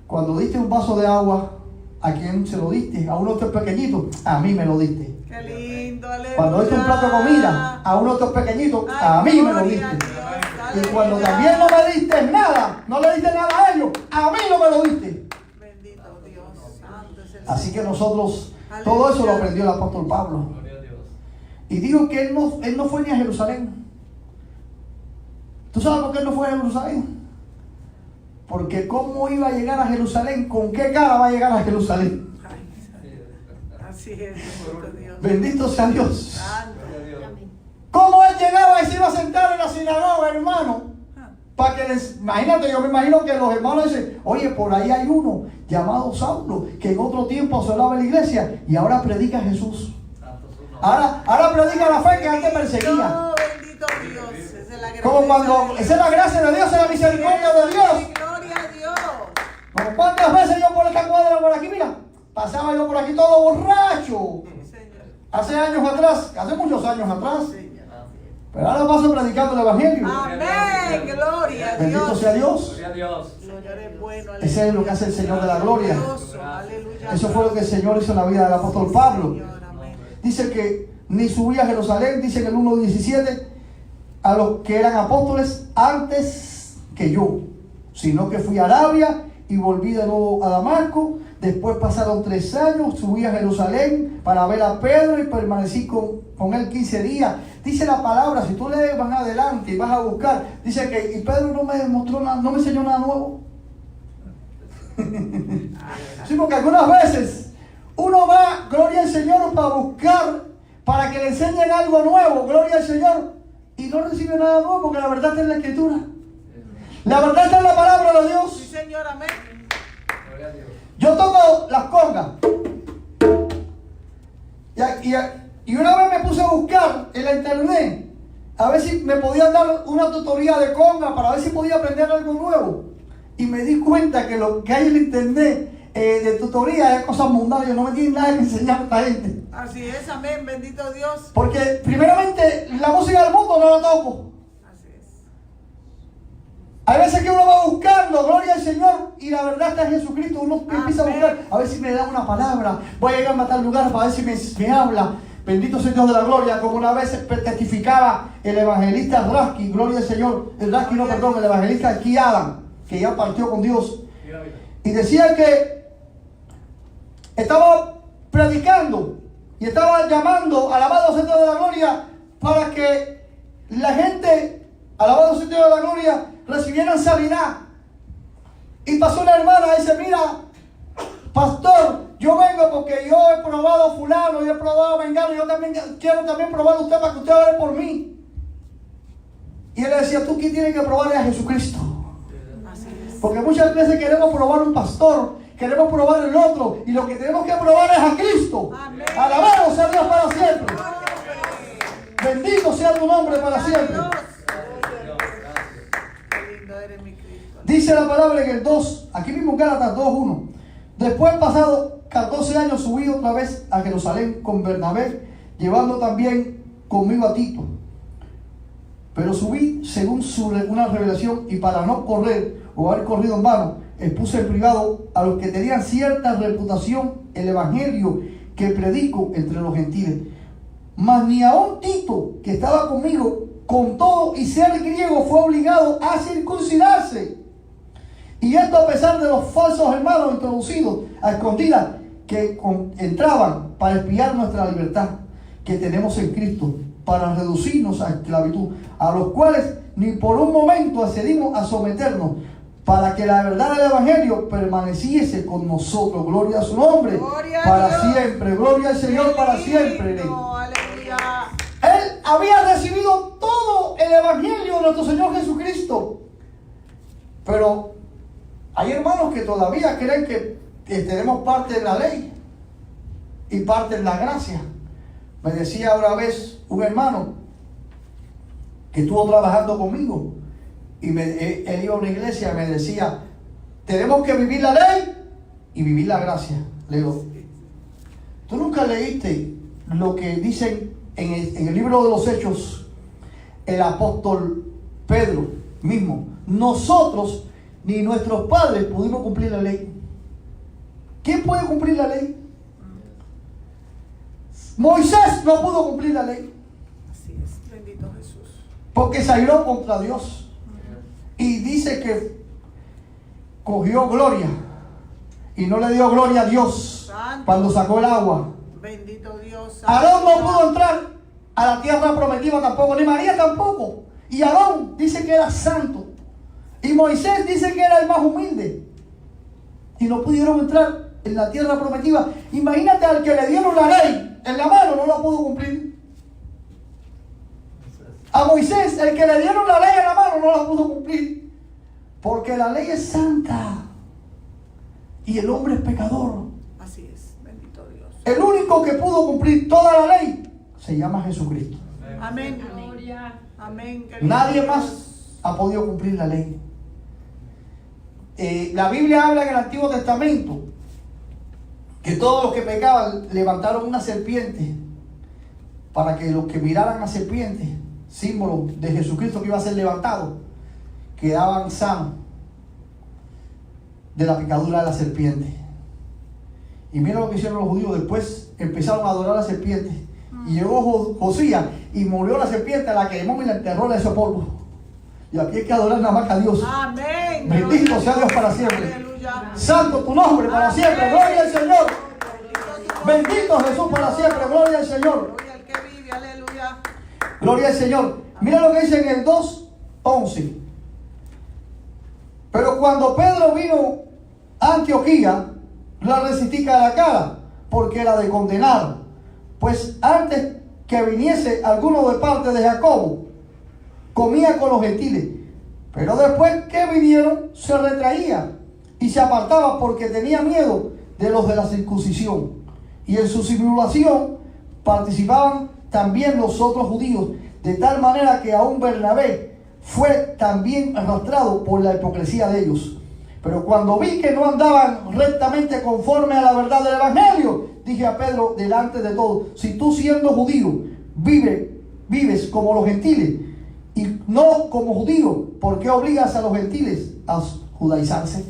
Cuando diste un vaso de agua, ¿a quién se lo diste? A uno de estos pequeñitos, a mí me lo diste. Qué lindo, aleluya. Cuando diste un plato de comida, a uno de estos pequeñitos, a mí me lo Gloria a diste. Dios, Y cuando aleluya. también no me diste nada, no le diste nada a ellos, a mí no me lo diste. Bendito Dios, santo es el Así que Señor. nosotros, Aleluya. todo eso lo aprendió el apóstol Pablo. Gloria a Dios. Y digo que él no fue ni a Jerusalén. ¿Tú sabes por qué él no fue a Jerusalén? Porque ¿cómo iba a llegar a Jerusalén? ¿Con qué cara va a llegar a Jerusalén? Ay, así es, bendito Dios. Bendito sea Dios. Santo. Gloria a Dios. ¿Cómo él llegaba y se iba a sentar en la sinagoga, hermano? Para que imagínate, yo me imagino que los hermanos dicen, oye, por ahí hay uno llamado Saulo, que en otro tiempo asolaba la iglesia y ahora predica a Jesús. Santo su nombre. Ahora predica la fe que antes perseguía. No, bendito Dios. Esa es la Como grandeza cuando, de Dios. esa es la gracia de Dios, esa es la misericordia de Dios. Gloria a Dios. Como cuántas veces yo por esta cuadra por aquí, mira, pasaba yo por aquí todo borracho. Sí, Señor. Hace años atrás, hace muchos años atrás. Señor. Pero ahora paso predicando el evangelio. Amén. Gloria a Bendito Dios. sea Dios. Gloria a Dios. Señor es bueno. Ese es lo que hace el Señor de la gloria. Glorioso, aleluya. Eso fue lo que el Señor hizo en la vida del apóstol Pablo. Señor, amén. Dice que ni subí a Jerusalén, dice en el 1:17, a los que eran apóstoles antes que yo, sino que fui a Arabia y volví de nuevo a Damasco. Después pasaron 3 años, subí a Jerusalén para ver a Pedro y permanecí con él 15 días. Dice la palabra, si tú lees más adelante y vas a buscar, dice que y Pedro no me demostró nada, no me enseñó nada nuevo. Sí, porque algunas veces uno va, gloria al Señor, para buscar, para que le enseñen algo nuevo, gloria al Señor, y no recibe nada nuevo porque la verdad está en la Escritura. La verdad está en la palabra de Sí, Dios. Señor, amén. Gloria a Dios. Yo toco las congas. Y una vez me puse a buscar en la internet a ver si me podían dar una tutoría de conga para ver si podía aprender algo nuevo. Y me di cuenta que lo que hay en el internet de tutoría es cosas mundanas. Yo no me tienen nada que enseñar a esta gente. Así es, amén. Bendito Dios. Porque primeramente la música del mundo no la toco. Así es. Hay veces que uno va buscando, gloria al Señor, y la verdad está en Jesucristo. Uno empieza a buscar, a ver si me da una palabra. Voy a llegar a tal lugar para ver si me habla. Bendito sea Dios de la gloria. Como una vez testificaba el evangelista Rasky, gloria al Señor. El evangelista aquí Adam, que ya partió con Dios. Mira, mira. Y decía que estaba predicando y estaba llamando, alabado sea Dios de la gloria, para que la gente, alabado sea Dios de la gloria, recibieran sanidad. Y pasó una hermana y dice, mira, pastor, yo vengo porque yo he probado fulano, yo he probado vengano, yo también quiero probar usted para que usted ore por mí. Y él le decía, tú quién tienes que probar es a Jesucristo. Así es. Porque muchas veces queremos probar un pastor, queremos probar el otro, y lo que tenemos que probar es a Cristo. Amén. Alabado sea Dios para siempre. Amén. Bendito sea tu nombre para siempre. Dios. Dios, gracias. Qué lindo eres mi Cristo. Dice la palabra en el 2, aquí mismo en Gálatas 2:1. Después, pasado 14 años, subí otra vez a Jerusalén con Bernabé, llevando también conmigo a Tito. Pero subí según una revelación, y para no correr o haber corrido en vano, expuse en privado a los que tenían cierta reputación el evangelio que predico entre los gentiles. Mas ni aun Tito, que estaba conmigo, con todo y ser griego, fue obligado a circuncidarse. Y esto a pesar de los falsos hermanos introducidos a escondidas que entraban para espiar nuestra libertad que tenemos en Cristo, para reducirnos a esclavitud, a los cuales ni por un momento accedimos a someternos, para que la verdad del evangelio permaneciese con nosotros. Gloria a su nombre, Gloria a para Dios. siempre. Gloria al Señor para siempre. Aleluya. Él había recibido todo el evangelio de nuestro Señor Jesucristo. Pero hay hermanos que todavía creen que tenemos parte de la ley y parte de la gracia. Me decía una vez un hermano que estuvo trabajando conmigo y él iba a una iglesia y me decía: tenemos que vivir la ley y vivir la gracia. Le digo: ¿tú nunca leíste lo que dicen en el libro de los Hechos el apóstol Pedro mismo? Nosotros ni nuestros padres pudimos cumplir la ley. ¿Quién puede cumplir la ley? Moisés no pudo cumplir la ley Así es, bendito Jesús. porque se airó contra Dios. Y dice que cogió gloria y no le dio gloria a Dios Santo. cuando sacó el agua. Bendito Dios. Aarón no pudo entrar a la tierra prometida tampoco, ni María tampoco. Y Aarón dice que era santo. Y Moisés dice que era el más humilde. Y no pudieron entrar en la tierra prometida. Imagínate al que le dieron la ley en la mano, no la pudo cumplir. A Moisés, el que le dieron la ley en la mano, no la pudo cumplir. Porque la ley es santa. Y el hombre es pecador. Así es, bendito Dios. El único que pudo cumplir toda la ley se llama Jesucristo. Amén. Amén. querido Nadie Dios. más ha podido cumplir la ley. La Biblia habla en el Antiguo Testamento que todos los que pecaban levantaron una serpiente para que los que miraran a serpiente, símbolo de Jesucristo que iba a ser levantado, quedaban sanos de la picadura de la serpiente. Y mira lo que hicieron los judíos. Después empezaron a adorar a la serpiente. Y llegó Josías y murió la serpiente, la quemó y la enterró en ese polvo. Y aquí hay que adorar nada más que a Dios. Amén. Bendito sea Dios para siempre. Aleluya. Santo tu nombre para siempre. Gloria al Señor. Bendito Jesús para siempre. Gloria al Señor. Gloria al que vive. Aleluya. Gloria al Señor. Mira lo que dice en el 2:11. Pero cuando Pedro vino a Antioquía, la resistí cara a cara, porque era de condenar. Pues antes que viniese alguno de parte de Jacobo, comía con los gentiles. Pero después que vinieron, se retraía y se apartaba porque tenía miedo de los de la circuncisión. Y en su simulación participaban también los otros judíos, de tal manera que aún Bernabé fue también arrastrado por la hipocresía de ellos. Pero cuando vi que no andaban rectamente conforme a la verdad del evangelio, dije a Pedro delante de todos: si tú, siendo judío, vives como los gentiles y no como judío, ¿por qué obligas a los gentiles a judaizarse?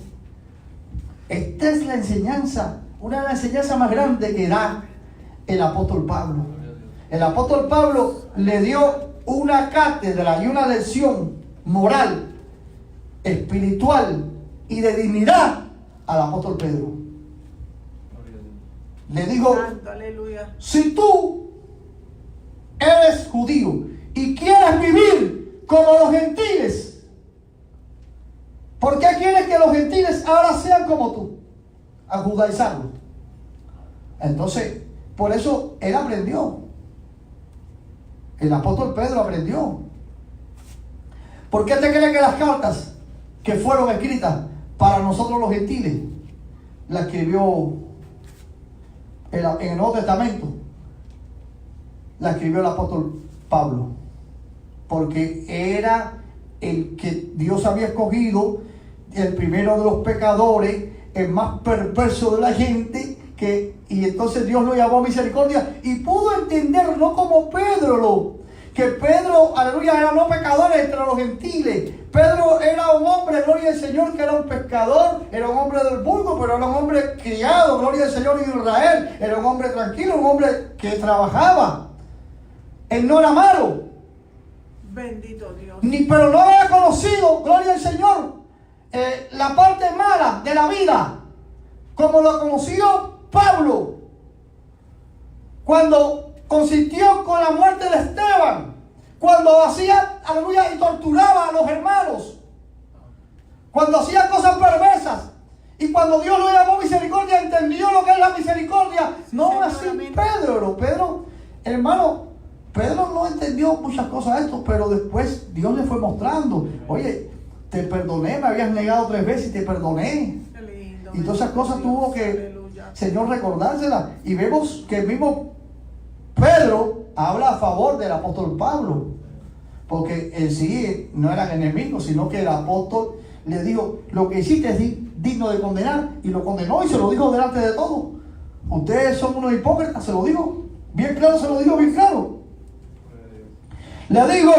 Esta es la enseñanza, una de las enseñanzas más grandes que da el apóstol Pablo. El apóstol Pablo le dio una cátedra y una lección moral, espiritual y de dignidad al apóstol Pedro. Le dijo: Santo, aleluya. si tú eres judío y quieres vivir como los gentiles, ¿por qué quieres que los gentiles ahora sean como tú? A judaizarlos. Entonces, por eso él aprendió. El apóstol Pedro aprendió. ¿Por qué te crees que las cartas que fueron escritas para nosotros los gentiles las escribió en el Nuevo Testamento? La escribió el apóstol Pablo, porque era el que Dios había escogido, el primero de los pecadores, el más perverso de la gente, y entonces Dios lo llamó misericordia y pudo entender, no como Pedro, que Pedro, aleluya, era no pecador entre los gentiles, Pedro era un hombre, gloria al Señor, que era un pescador, era un hombre del vulgo, pero era un hombre criado, gloria al Señor, en Israel. Era un hombre tranquilo, un hombre que trabajaba. Él no era malo. Bendito Dios. Pero no había conocido, gloria al Señor, la parte mala de la vida, como lo conoció Pablo, cuando consintió con la muerte de Esteban, cuando hacía, aleluya, y torturaba a los hermanos, cuando hacía cosas perversas, y cuando Dios lo llamó misericordia, entendió lo que es la misericordia. No así Pedro, hermano, Pedro no entendió muchas cosas de esto, pero después Dios le fue mostrando, oye, te perdoné, me habías negado 3 veces y te perdoné. Qué lindo. Y todas esas cosas tuvo que, Aleluya. Señor, recordárselas. Y vemos que el mismo Pedro habla a favor del apóstol Pablo, porque en sí no eran enemigos, sino que el apóstol le dijo, lo que hiciste es digno de condenar, y lo condenó y se lo dijo delante de todos. Ustedes son unos hipócritas, se lo dijo bien claro, se lo dijo bien claro. Le digo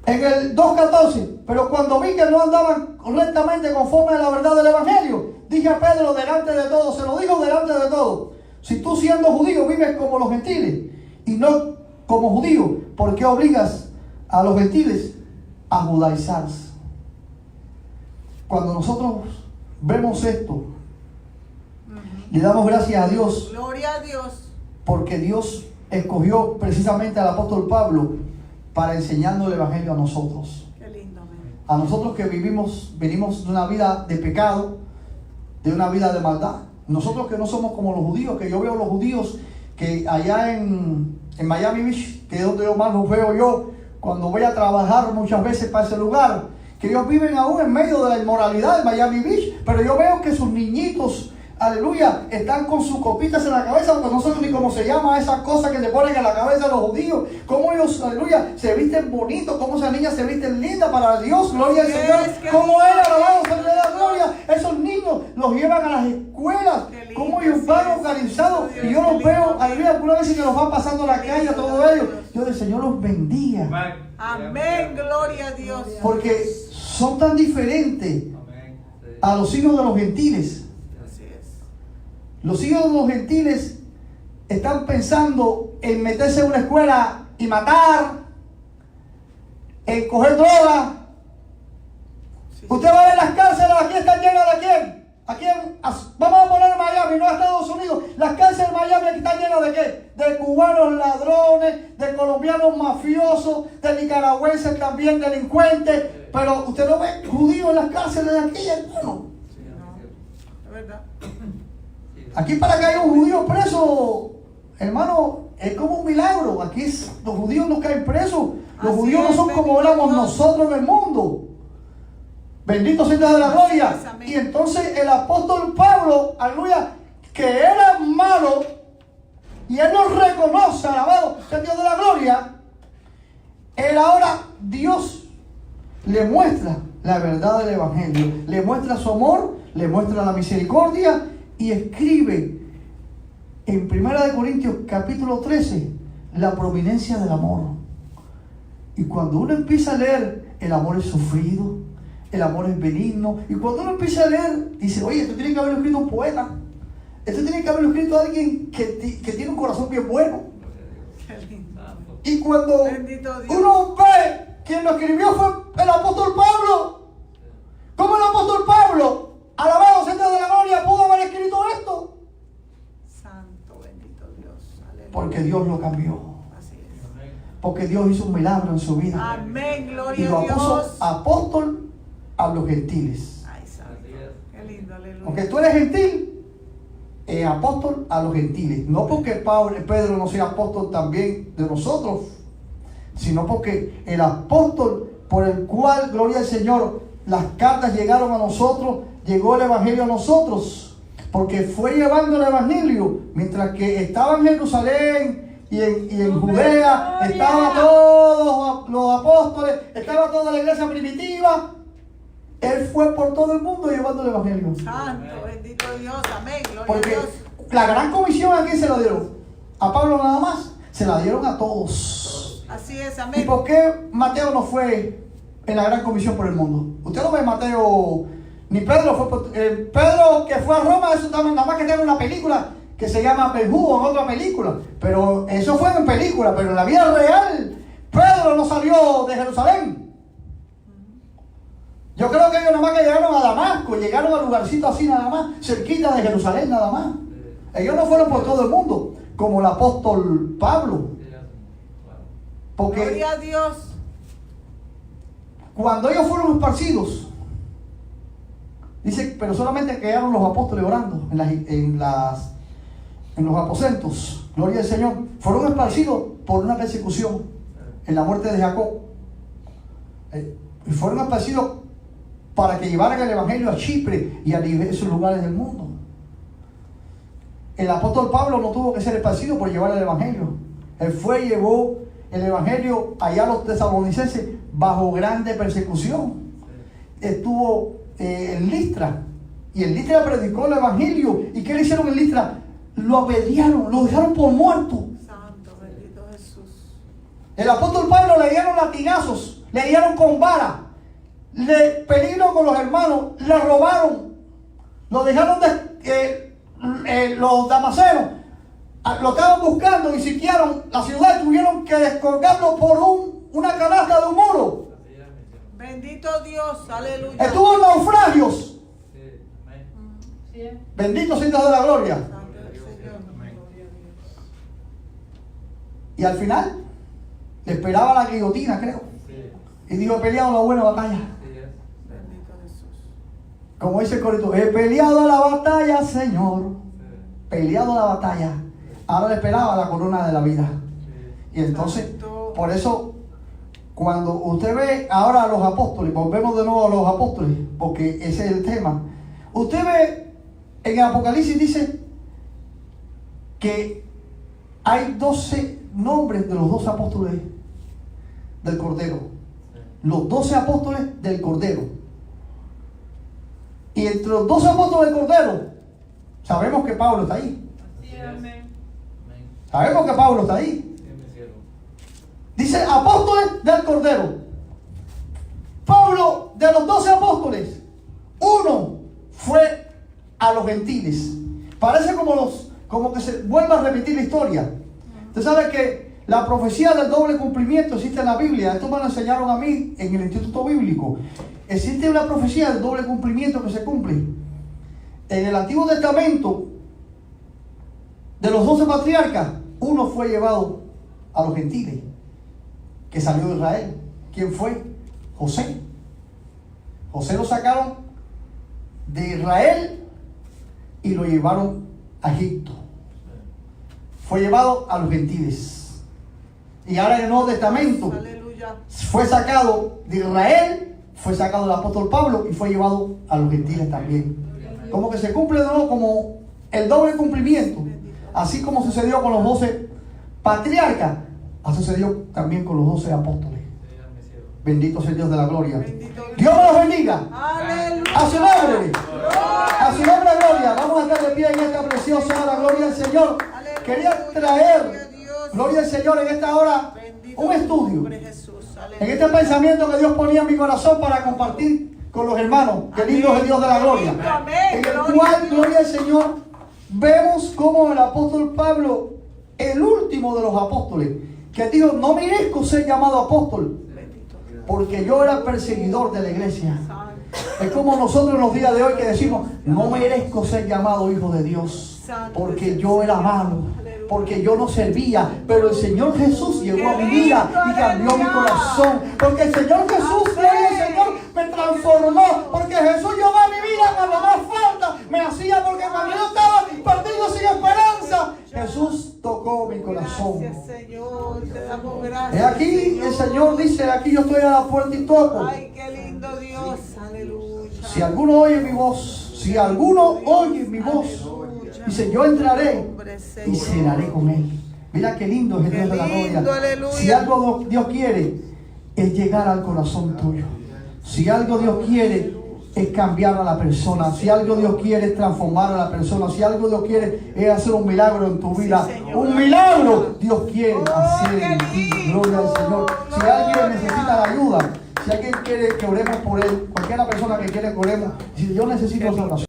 en el 2:14, pero cuando vi que no andaban correctamente conforme a la verdad del Evangelio, dije a Pedro delante de todos, se lo digo delante de todos, si tú siendo judío vives como los gentiles y no como judío, ¿por qué obligas a los gentiles a judaizarse? Cuando nosotros vemos esto, le damos gracias a Dios, Gloria a Dios. porque Dios escogió precisamente al apóstol Pablo para enseñarnos el Evangelio a nosotros. Qué lindo, amén. A nosotros que venimos de una vida de pecado, de una vida de maldad. Nosotros que no somos como los judíos, que yo veo los judíos que allá en Miami Beach, que es donde yo más los veo yo, cuando voy a trabajar muchas veces para ese lugar, que ellos viven aún en medio de la inmoralidad de Miami Beach, pero yo veo que sus niñitos, aleluya, están con sus copitas en la cabeza, porque no sé ni cómo se llama esa cosa que le ponen en la cabeza a los judíos. Cómo ellos, aleluya, se visten bonitos, cómo esas niñas se visten lindas para Dios, gloria al Señor. Cómo Él, alabado sea la gloria. Esos niños los llevan a las escuelas, cómo ellos van organizados. Y yo los veo, aleluya, algunas veces que los van pasando la calle a todos ellos. Yo el Señor los bendiga, Amén, gloria a Dios. porque son tan diferentes a los hijos de los gentiles. Así es. Los hijos de los gentiles están pensando en meterse en una escuela y matar, en coger droga. Sí. Usted va a ver las cárceles, aquí están llenas de quién. Vamos a poner Miami, no Estados Unidos. Las cárceles de Miami aquí están llenas de qué? De cubanos ladrones, de colombianos mafiosos, de nicaragüenses también delincuentes. Pero usted no ve judíos en las cárceles de aquí, hermano. Es verdad. Aquí para que haya un judío preso, hermano, es como un milagro. Aquí los judíos no caen presos. Los Así judíos no es, son como bendito éramos Dios. nosotros en el mundo. Bendito sea Dios de la gloria. es, amén. Y entonces el apóstol Pablo, aleluya, que era malo, y él lo reconoce, alabado sea Dios de la gloria, él ahora, Dios le muestra la verdad del Evangelio, le muestra su amor, le muestra la misericordia, y escribe en 1 Corintios capítulo 13 la providencia del amor. Y cuando uno empieza a leer, el amor es sufrido, el amor es benigno, y cuando uno empieza a leer, dice, oye, esto tiene que haberlo escrito un poeta, esto tiene que haberlo escrito alguien que tiene un corazón bien bueno. Qué lindo. Y cuando Bendito Dios. uno ve quien lo escribió fue el apóstol Pablo. ¿Cómo el apóstol Pablo, alabado sea Dios de la gloria, pudo haber escrito esto? Santo, bendito Dios. Aleluya. Porque Dios lo cambió. Así es. Porque Dios hizo un milagro en su vida. Amén, Y gloria lo a puso Dios. apóstol a los gentiles. Ay, santo. Qué lindo, aleluya. Aunque tú eres gentil, apóstol a los gentiles. No porque Pedro no sea apóstol también de nosotros, sino porque el apóstol por el cual, gloria al Señor, las cartas llegaron a nosotros, llegó el Evangelio a nosotros, porque fue llevando el Evangelio, mientras que estaba en Jerusalén y en Judea, estaban todos los apóstoles, estaba toda la iglesia primitiva. Él fue por todo el mundo llevando el Evangelio. Santo, bendito Dios. Amén, gloria a Porque Dios. la gran comisión, ¿a quién se la dieron? ¿A Pablo nada más? Se la dieron a todos. Así es, ¿Y amén. por qué Mateo no fue en la gran comisión por el mundo? Usted no ve Mateo, ni Pedro fue Pedro que fue a Roma, eso nada más que tiene una película que se llama Beljugo, en otra película. Pero eso fue en película, pero en la vida real, Pedro no salió de Jerusalén. Yo creo que ellos nada más que llegaron a Damasco, llegaron a lugarcitos así nada más, cerquita de Jerusalén nada más. Ellos no fueron por todo el mundo, como el apóstol Pablo. Porque Gloria a Dios. cuando ellos fueron esparcidos, dice, pero solamente quedaron los apóstoles orando en los aposentos. Gloria al Señor. Fueron esparcidos por una persecución en la muerte de Jacob. Y fueron esparcidos para que llevaran el evangelio a Chipre y a diversos lugares del mundo. El apóstol Pablo no tuvo que ser esparcido por llevar el evangelio. Él fue y llevó el evangelio allá a los tesalonicenses bajo grande persecución. Estuvo en Listra, y en Listra predicó el evangelio. ¿Y qué le hicieron en Listra? Lo apedrearon, lo dejaron por muerto. Santo, bendito Jesús. El apóstol Pablo le dieron latigazos, le dieron con vara, le peligro con los hermanos, le robaron, lo dejaron los damaseros lo estaban buscando y sitiaron la ciudad y tuvieron que descolgarlo por una canasta de un muro. Bendito Dios, aleluya. Estuvo en naufragios. Sí. Bendito sea Dios de la gloria. Santo el Señor. Y al final le esperaba la guillotina, creo. Y dijo, he peleado la buena batalla. Bendito Jesús. Como dice el corito, he peleado la batalla, Señor. Peleado la batalla. Ahora le esperaba la corona de la vida. Y entonces, por eso, cuando usted ve ahora a los apóstoles, volvemos de nuevo a los apóstoles, porque ese es el tema. Usted ve en el Apocalipsis, dice que hay 12 nombres de los 12 apóstoles del Cordero. Los 12 apóstoles del Cordero. Y entre los 12 apóstoles del Cordero, sabemos que Pablo está ahí. Sabemos que Pablo está ahí. Dice apóstoles del Cordero. Pablo, de los 12 apóstoles, uno fue a los gentiles. Parece como que se vuelve a repetir la historia. Usted sabe que la profecía del doble cumplimiento existe en la Biblia. Esto me lo enseñaron a mí en el Instituto Bíblico. Existe una profecía del doble cumplimiento que se cumple. En el Antiguo Testamento, de los 12 patriarcas, uno fue llevado a los gentiles, que salió de Israel. ¿Quién fue? José. José lo sacaron de Israel y lo llevaron a Egipto. Fue llevado a los gentiles. Y ahora en el Nuevo Testamento Aleluya. fue sacado de Israel, fue sacado el apóstol Pablo y fue llevado a los gentiles también. Como que se cumple de nuevo como el doble cumplimiento. Así como sucedió con los 12 patriarcas, ha sucedido también con los 12 apóstoles. Bendito sea el Dios de la gloria. Bendito Dios me los bendiga. Aleluya. A su nombre. A su nombre, gloria. Vamos a estar de pie en esta preciosa hora. Gloria al Señor. Quería traer, gloria al Señor, en esta hora un estudio. En este pensamiento que Dios ponía en mi corazón para compartir con los hermanos. Que lindo es el Dios de la gloria. En el cual, gloria al Señor, vemos como el apóstol Pablo, el último de los apóstoles, que dijo, no merezco ser llamado apóstol, porque yo era perseguidor de la iglesia. Es como nosotros en los días de hoy que decimos, no merezco ser llamado hijo de Dios, porque yo era malo, porque yo no servía, pero el Señor Jesús llegó a mi vida y cambió mi corazón, porque el Señor Jesús, el Señor me transformó, porque Jesús llegó a mi vida cuando más falta me hacía, porque cuando yo estaba perdido sin esperanza, Jesús tocó mi corazón. Gracias, Señor, te damos gracias. Es aquí, el Señor dice, aquí yo estoy a la puerta y toco. Ay, qué lindo Dios, aleluya. Si alguno oye mi voz, dice, yo entraré y cenaré con él. Mira qué lindo es el Dios de la gloria. Aleluya. Si algo Dios quiere, es llegar al corazón tuyo. Si algo Dios quiere, es cambiar a la persona. Si algo Dios quiere es transformar a la persona. Si algo Dios quiere es hacer un milagro en tu vida. Un milagro Dios quiere hacer en ti. Gloria al Señor. Si alguien necesita la ayuda, si alguien quiere que oremos por él, cualquier persona que quiere que oremos, si yo necesito salvación.